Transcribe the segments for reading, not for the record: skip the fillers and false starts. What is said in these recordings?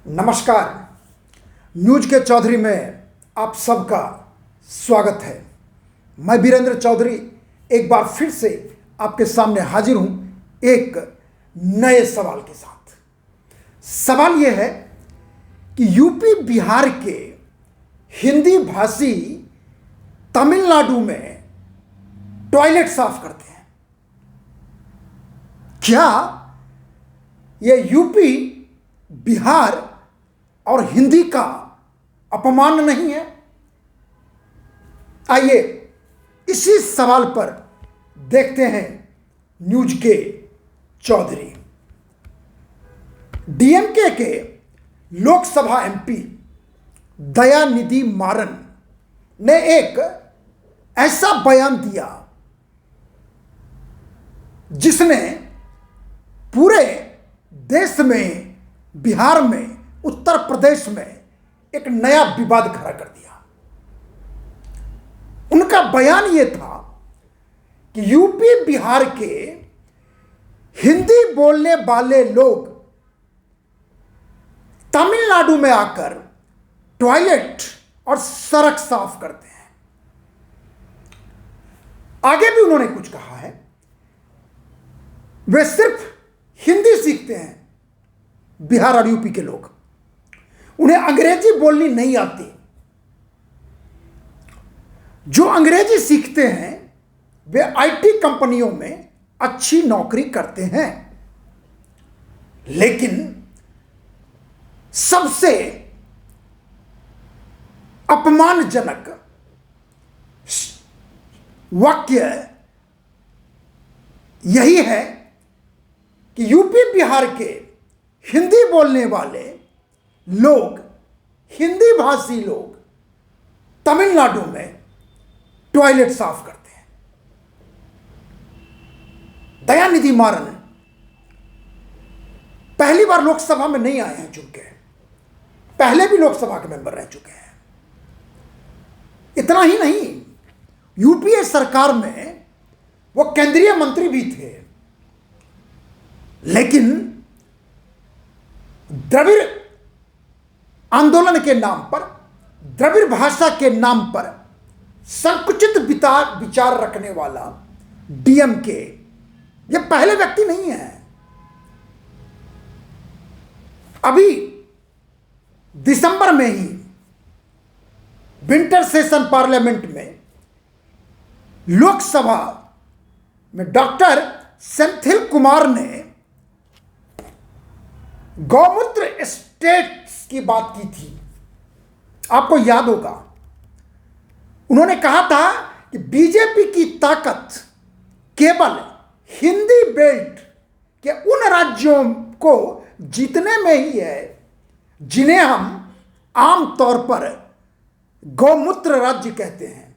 नमस्कार। न्यूज के चौधरी में आप सबका स्वागत है। मैं वीरेंद्र चौधरी एक बार फिर से आपके सामने हाजिर हूं एक नए सवाल के साथ। सवाल यह है कि यूपी बिहार के हिंदी भाषी तमिलनाडु में टॉयलेट साफ करते हैं। क्या यह यूपी बिहार और हिंदी का अपमान नहीं है? आइए इसी सवाल पर देखते हैं न्यूज के चौधरी। डीएमके के लोकसभा एमपी दयानिधि मारन ने एक ऐसा बयान दिया जिसने पूरे देश में, बिहार में, उत्तर प्रदेश में एक नया विवाद खड़ा कर दिया। उनका बयान यह था कि यूपी बिहार के हिंदी बोलने वाले लोग तमिलनाडु में आकर टॉयलेट और सड़क साफ करते हैं। आगे भी उन्होंने कुछ कहा है, वे सिर्फ हिंदी सीखते हैं बिहार और यूपी के लोग, उन्हें अंग्रेजी बोलनी नहीं आती। जो अंग्रेजी सीखते हैं वे आईटी कंपनियों में अच्छी नौकरी करते हैं, लेकिन सबसे अपमानजनक वाक्य यही है कि यूपी बिहार के हिंदी बोलने वाले लोग, हिंदी भाषी लोग तमिलनाडु में टॉयलेट साफ करते हैं। दयानिधि मारन पहली बार लोकसभा में नहीं आए हैं, चूंकि पहले भी लोकसभा के मेंबर रह चुके हैं। इतना ही नहीं, यूपीए सरकार में वो केंद्रीय मंत्री भी थे, लेकिन द्रविड़ आंदोलन के नाम पर, द्रविड़ भाषा के नाम पर संकुचित विचार रखने वाला डीएमके ये पहले व्यक्ति नहीं है। अभी दिसंबर में ही विंटर सेशन पार्लियामेंट में लोकसभा में डॉक्टर सेंथिल कुमार ने गौमूत्र स्टेट्स की बात की थी। आपको याद होगा, उन्होंने कहा था कि बीजेपी की ताकत केवल हिंदी बेल्ट के उन राज्यों को जीतने में ही है जिन्हें हम आम तौर पर गौमूत्र राज्य कहते हैं।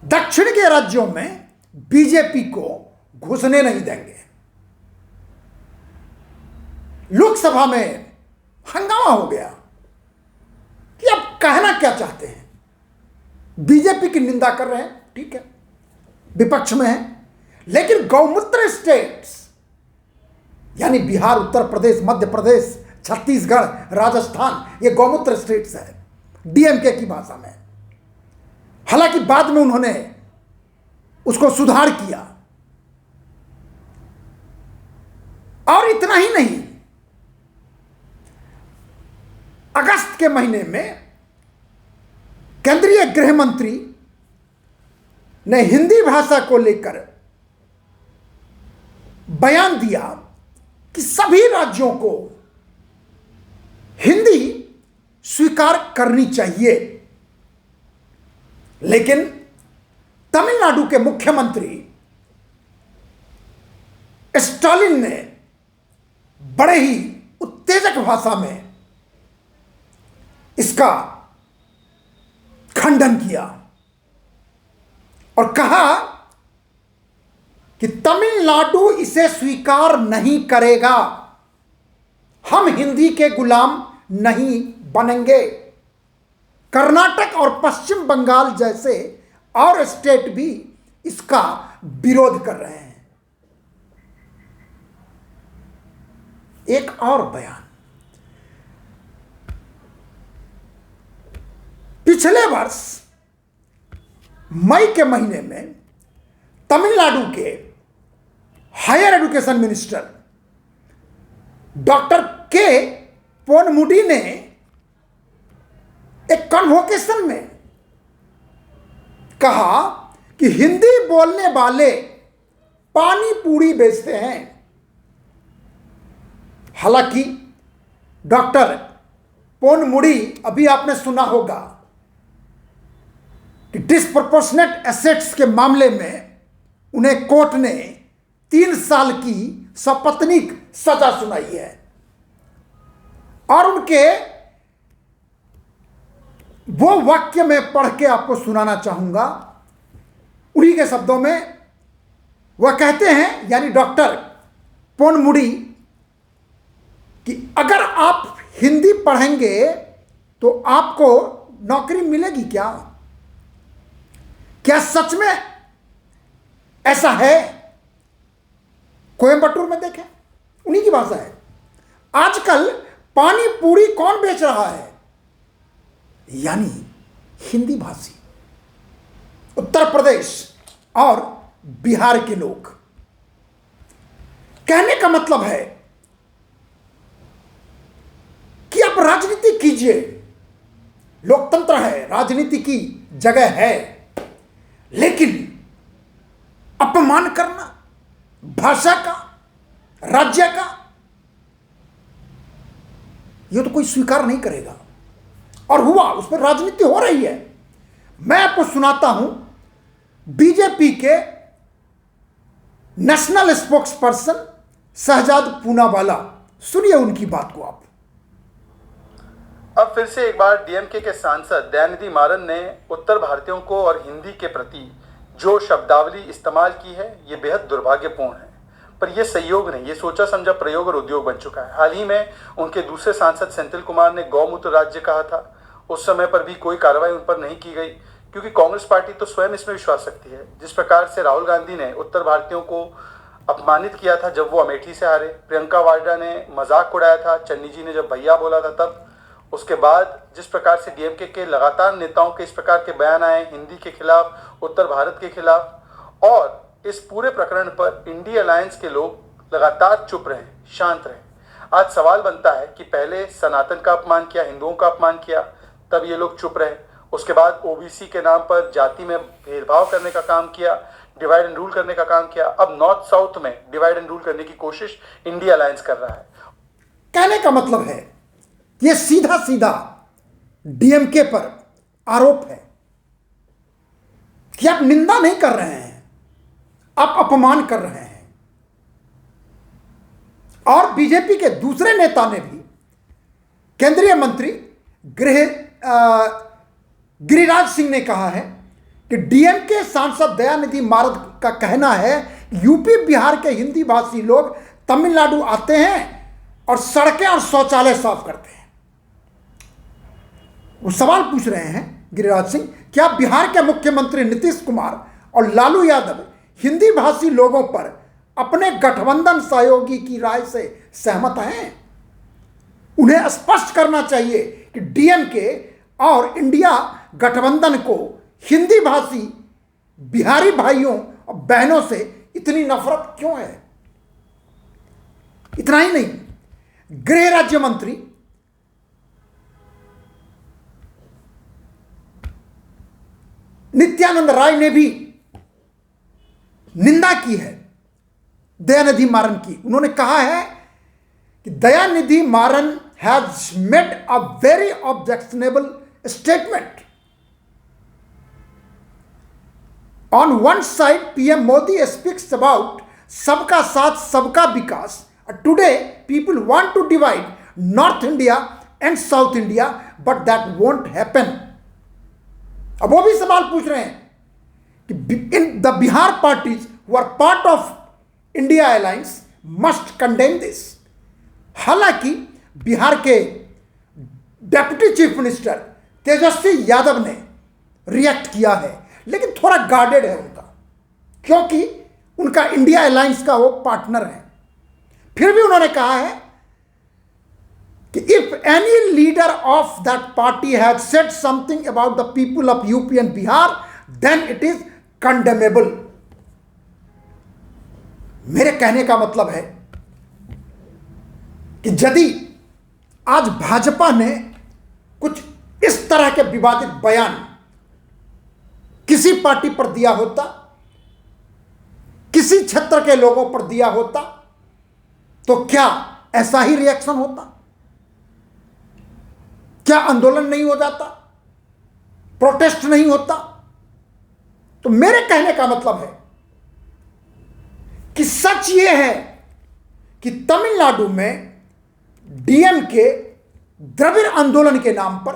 दक्षिण के राज्यों में बीजेपी को घुसने नहीं देंगे। लोकसभा में हंगामा हो गया कि अब कहना क्या चाहते हैं। बीजेपी की निंदा कर रहे हैं, ठीक है, विपक्ष में है, लेकिन गौमूत्र स्टेट्स यानी बिहार, उत्तर प्रदेश, मध्य प्रदेश, छत्तीसगढ़, राजस्थान, ये गौमूत्र स्टेट्स है डीएमके की भाषा में। हालांकि बाद में उन्होंने उसको सुधार किया। और इतना ही नहीं, अगस्त के महीने में केंद्रीय गृह मंत्री ने हिंदी भाषा को लेकर बयान दिया कि सभी राज्यों को हिंदी स्वीकार करनी चाहिए, लेकिन तमिलनाडु के मुख्यमंत्री स्टालिन ने बड़े ही उत्तेजक भाषा में इसका खंडन किया और कहा कि तमिलनाडु इसे स्वीकार नहीं करेगा, हम हिंदी के गुलाम नहीं बनेंगे। कर्नाटक और पश्चिम बंगाल जैसे और स्टेट भी इसका विरोध कर रहे हैं। एक और बयान, पिछले वर्ष मई के महीने में तमिलनाडु के हायर एजुकेशन मिनिस्टर डॉक्टर के पोनमुडी ने एक कन्वोकेशन में कहा कि हिंदी बोलने वाले पानी पूरी बेचते हैं। हालांकि डॉक्टर पोनमुडी, अभी आपने सुना होगा कि डिस्प्रोपोर्शनेट एसेट्स के मामले में उन्हें कोर्ट ने 3 साल की सपत्नीक सजा सुनाई है और उनके वो वाक्य मैं पढ़ के आपको सुनाना चाहूंगा। उन्हीं के शब्दों में वह कहते हैं, यानी डॉक्टर पोनमुडी, कि अगर आप हिंदी पढ़ेंगे तो आपको नौकरी मिलेगी क्या? क्या सच में ऐसा है? कोयंबटूर में देखें, उन्हीं की भाषा है। आजकल पानी पूरी कौन बेच रहा है? यानी हिंदी भाषी उत्तर प्रदेश और बिहार के लोग। कहने का मतलब है कि आप राजनीति कीजिए, लोकतंत्र है, राजनीति की जगह है, लेकिन अपमान करना भाषा का, राज्य का, यह तो कोई स्वीकार नहीं करेगा। और हुआ, उस पर राजनीति हो रही है। मैं आपको सुनाता हूं बीजेपी के national spokesperson Shehzad Poonawalla, सुनिए उनकी बात को आप। अब फिर से एक बार डीएमके के सांसद दयानिधि मारन ने उत्तर भारतीयों को और हिंदी के प्रति जो शब्दावली इस्तेमाल की है, ये बेहद दुर्भाग्यपूर्ण है। पर यह सहयोग नहीं, ये सोचा समझा प्रयोग और उद्योग बन चुका है। हाल ही में उनके दूसरे सांसद सेंथिल कुमार ने गौमूत्र राज्य कहा था। उस समय पर भी कोई कार्रवाई उन पर नहीं की गई, क्योंकि कांग्रेस पार्टी तो स्वयं इसमें विश्वास रखती है। जिस प्रकार से राहुल गांधी ने उत्तर भारतीयों को अपमानित किया था जब वो अमेठी से हारे, प्रियंका वाड्रा ने मजाक उड़ाया था चन्नी जी ने जब भैया बोला था तब, उसके बाद जिस प्रकार से डीएमके के लगातार नेताओं के इस प्रकार के बयान आए हिंदी के खिलाफ, उत्तर भारत के खिलाफ, और इस पूरे प्रकरण पर इंडिया अलायंस के लोग लगातार चुप रहे, शांत रहे। आज सवाल बनता है कि पहले सनातन का अपमान किया, हिंदुओं का अपमान किया, तब ये लोग चुप रहे। उसके बाद ओबीसी के नाम पर जाति में भेदभाव करने का काम किया, डिवाइड एंड रूल करने का काम किया। अब नॉर्थ साउथ में डिवाइड एंड रूल करने की कोशिश इंडिया अलायंस कर रहा है। कहने का मतलब है यह सीधा सीधा डीएमके पर आरोप है कि आप निंदा नहीं कर रहे हैं, आप अपमान कर रहे हैं। और बीजेपी के दूसरे नेता ने भी, केंद्रीय मंत्री गिरिराज सिंह ने कहा है कि डीएमके सांसद दयानिधि मारन का कहना है यूपी बिहार के हिंदी भाषी लोग तमिलनाडु आते हैं और सड़कें और शौचालय साफ करते हैं। वो सवाल पूछ रहे हैं गिरिराज सिंह, क्या बिहार के मुख्यमंत्री नीतीश कुमार और लालू यादव हिंदी भाषी लोगों पर अपने गठबंधन सहयोगी की राय से सहमत हैं? उन्हें स्पष्ट करना चाहिए कि डीएमके और इंडिया गठबंधन को हिंदी भाषी बिहारी भाइयों और बहनों से इतनी नफरत क्यों है। इतना ही नहीं, गृह राज्य मंत्री नित्यानंद राय ने भी निंदा की है दयानिधि मारन की। उन्होंने कहा है कि Dayanidhi Maran has made a very objectionable statement. On one side, PM Modi speaks about सबका साथ सबका विकास. Today, people want to divide North India and South India, but that won't happen. अब वो भी सवाल पूछ रहे हैं कि in the Bihar parties who are part of India alliance must condemn this. हालांकि बिहार के deputy chief minister Tejashwi Yadav ने रिएक्ट किया है, लेकिन थोड़ा गार्डेड है उनका, क्योंकि उनका इंडिया अलायंस का वो पार्टनर है। फिर भी उन्होंने कहा है कि if any leader of that party has said something about the people of UP and Bihar then it is condemnable. मेरे कहने का मतलब है कि यदि आज भाजपा ने कुछ इस तरह के विवादित बयान किसी पार्टी पर दिया होता, किसी क्षेत्र के लोगों पर दिया होता, तो क्या ऐसा ही रिएक्शन होता? क्या आंदोलन नहीं हो जाता? प्रोटेस्ट नहीं होता? तो मेरे कहने का मतलब है कि सच ये है कि तमिलनाडु में डीएमके द्रविड़ आंदोलन के नाम पर,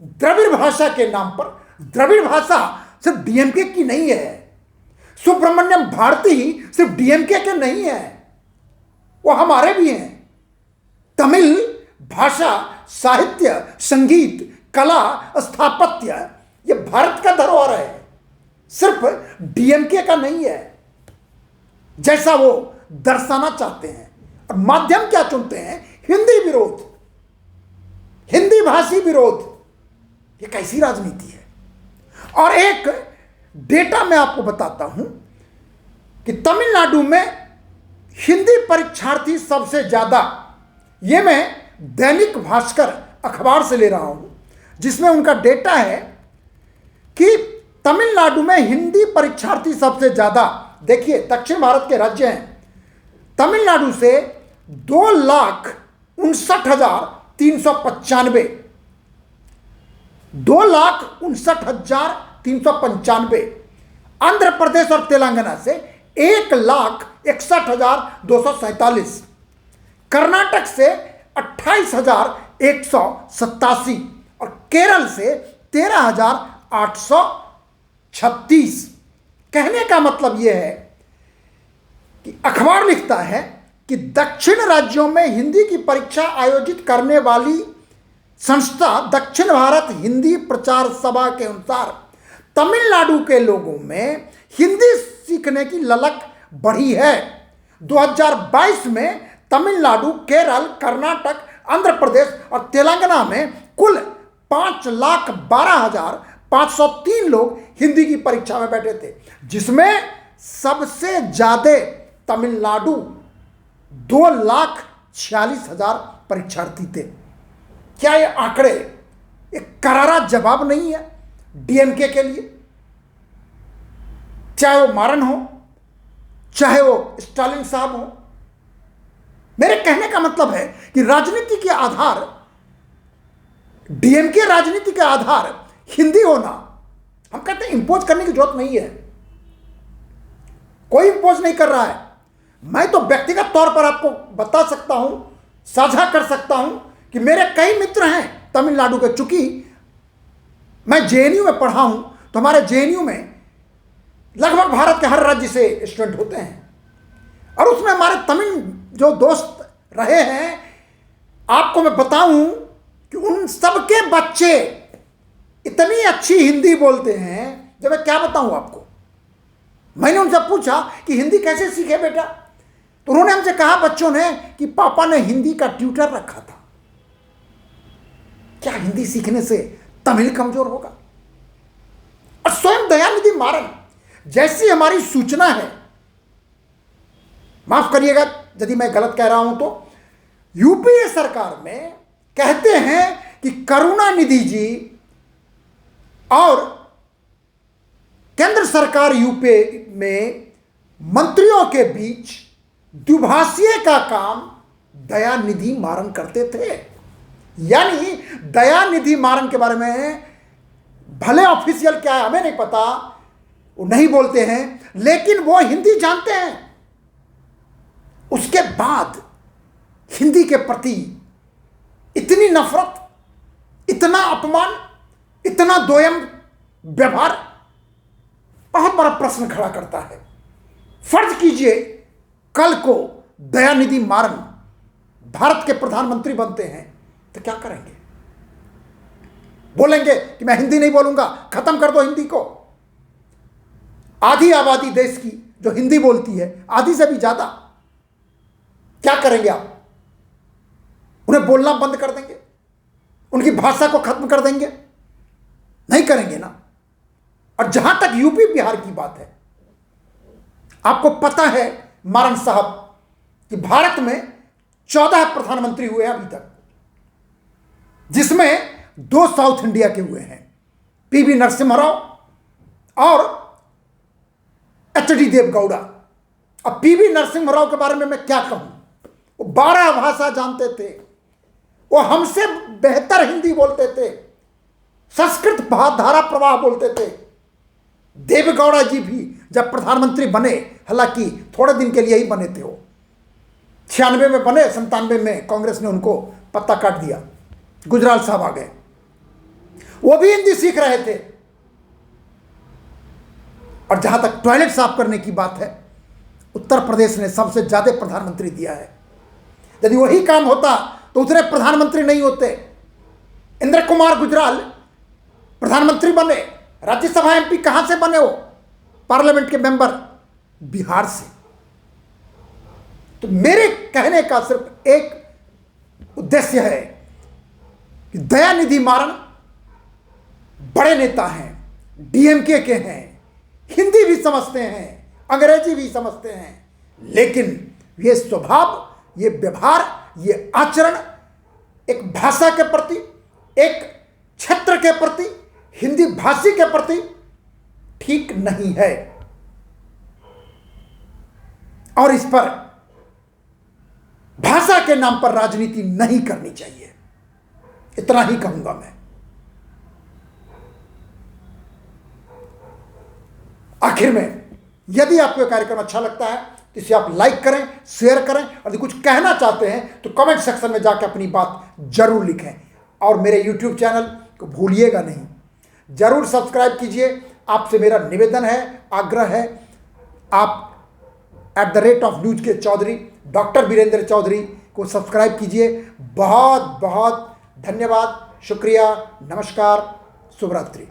द्रविड़ भाषा के नाम पर, द्रविड़ भाषा सिर्फ डीएमके की नहीं है, सुब्रमण्यम भारती ही सिर्फ डीएमके के नहीं है, वो हमारे भी हैं। तमिल भाषा, साहित्य, संगीत, कला, स्थापत्य ये भारत का धरोहर है, सिर्फ डीएमके का नहीं है जैसा वो दर्शाना चाहते हैं। और माध्यम क्या चुनते हैं? हिंदी विरोध, हिंदी भाषी विरोध। ये कैसी राजनीति है? और एक डेटा मैं आपको बताता हूं कि तमिलनाडु में हिंदी परीक्षार्थी सबसे ज्यादा, ये मैं दैनिक भास्कर अखबार से ले रहा हूं, जिसमें उनका डेटा है कि तमिलनाडु में हिंदी परीक्षार्थी सबसे ज्यादा। देखिए, दक्षिण भारत के राज्य हैं, तमिलनाडु से 2,59,395, 2,59,395। आंध्र प्रदेश और तेलंगाना से 1,61,247, कर्नाटक से 28,187 और केरल से 13,836। कहने का मतलब यह है कि अखबार लिखता है कि दक्षिण राज्यों में हिंदी की परीक्षा आयोजित करने वाली संस्था दक्षिण भारत हिंदी प्रचार सभा के अनुसार तमिलनाडु के लोगों में हिंदी सीखने की ललक बढ़ी है। 2022 में तमिलनाडु, केरल, कर्नाटक, आंध्र प्रदेश और तेलंगाना में कुल 5,12,503 लोग हिंदी की परीक्षा में बैठे थे, जिसमें सबसे ज्यादा तमिलनाडु 2,46,000 परीक्षार्थी थे। क्या ये आंकड़े एक करारा जवाब नहीं है डीएमके के लिए? चाहे वो मारन हो, चाहे वो स्टालिन साहब हो। मेरे कहने का मतलब है कि राजनीति के आधार, डीएमके राजनीति के आधार हिंदी होना, हम कहते हैं इंपोज करने की जरूरत नहीं है। कोई इंपोज नहीं कर रहा है। मैं तो व्यक्तिगत तौर पर आपको बता सकता हूं, साझा कर सकता हूं कि मेरे कई मित्र हैं तमिलनाडु के। चूंकि मैं जेएनयू में पढ़ा हूं, तो हमारे जेएनयू में लगभग भारत के हर राज्य से स्टूडेंट होते हैं, और उसमें हमारे तमिल जो दोस्त रहे हैं, आपको मैं बताऊं कि उन सबके बच्चे इतनी अच्छी हिंदी बोलते हैं, जब मैं क्या बताऊं आपको। मैंने उनसे पूछा कि हिंदी कैसे सीखे बेटा, तो उन्होंने हमसे कहा बच्चों ने कि पापा ने हिंदी का ट्यूटर रखा था। क्या हिंदी सीखने से तमिल कमजोर होगा? और स्वयं दयानिधि मारन जैसी हमारी सूचना है, माफ करिएगा यदि मैं गलत कह रहा हूं, तो यूपीए सरकार में कहते हैं कि करुणानिधि जी और केंद्र सरकार यूपीए में मंत्रियों के बीच द्विभाषीय का काम दयानिधि मारन करते थे। यानी दयानिधि मारन के बारे में भले ऑफिशियल क्या है हमें नहीं पता, वो नहीं बोलते हैं, लेकिन वो हिंदी जानते हैं। उसके बाद हिंदी के प्रति इतनी नफरत, इतना अपमान, इतना दोयम व्यवहार बहुत बड़ा प्रश्न खड़ा करता है। फर्ज कीजिए कल को दयानिधि मारन भारत के प्रधानमंत्री बनते हैं, तो क्या करेंगे? बोलेंगे कि मैं हिंदी नहीं बोलूंगा, खत्म कर दो हिंदी को। आधी आबादी देश की जो हिंदी बोलती है, आधी से भी ज्यादा, क्या करेंगे आप? उन्हें बोलना बंद कर देंगे? उनकी भाषा को खत्म कर देंगे? नहीं करेंगे ना। और जहां तक यूपी बिहार की बात है, आपको पता है मारन साहब कि भारत में 14 प्रधानमंत्री हुए हैं अभी तक, जिसमें 2 साउथ इंडिया के हुए हैं, पीवी नरसिम्हा राव और एचडी देवगौड़ा। अब पीवी नरसिम्हा राव के बारे में मैं क्या कहूं, वो 12 भाषा जानते थे, वो हमसे बेहतर हिंदी बोलते थे, संस्कृत धारा प्रवाह बोलते थे। देवगौड़ा जी भी जब प्रधानमंत्री बने, हालांकि थोड़े दिन के लिए ही बने थे, वो 96 में बने, 97 में कांग्रेस ने उनको पत्ता काट दिया, गुजराल साहब आ गए, वो भी हिंदी सीख रहे थे। और जहां तक टॉयलेट साफ करने की बात है, उत्तर प्रदेश ने सबसे ज्यादा प्रधानमंत्री दिया है। यदि वही काम होता तो उतने प्रधानमंत्री नहीं होते। इंद्र कुमार गुजराल प्रधानमंत्री बने, राज्यसभा एमपी कहां से बने? वो पार्लियामेंट के मेंबर बिहार से। तो मेरे कहने का सिर्फ एक उद्देश्य है कि दयानिधि मारन बड़े नेता हैं, डीएमके के हैं, हिंदी भी समझते हैं, अंग्रेजी भी समझते हैं, लेकिन ये स्वभाव, ये व्यवहार, ये आचरण एक भाषा के प्रति, एक क्षेत्र के प्रति, हिंदी भाषी के प्रति ठीक नहीं है। और इस पर भाषा के नाम पर राजनीति नहीं करनी चाहिए, इतना ही कहूंगा मैं। आखिर में यदि आपको यह कार्यक्रम अच्छा लगता है तो इसे आप लाइक करें, शेयर करें, और यदि कुछ कहना चाहते हैं तो कमेंट सेक्शन में जाकर अपनी बात जरूर लिखें। और मेरे यूट्यूब चैनल को भूलिएगा नहीं, जरूर सब्सक्राइब कीजिए। आपसे मेरा निवेदन है, आग्रह है, आप @न्यूज के चौधरी, डॉक्टर वीरेंद्र चौधरी को सब्सक्राइब कीजिए। बहुत बहुत धन्यवाद, शुक्रिया, नमस्कार, शुभ रात्रि।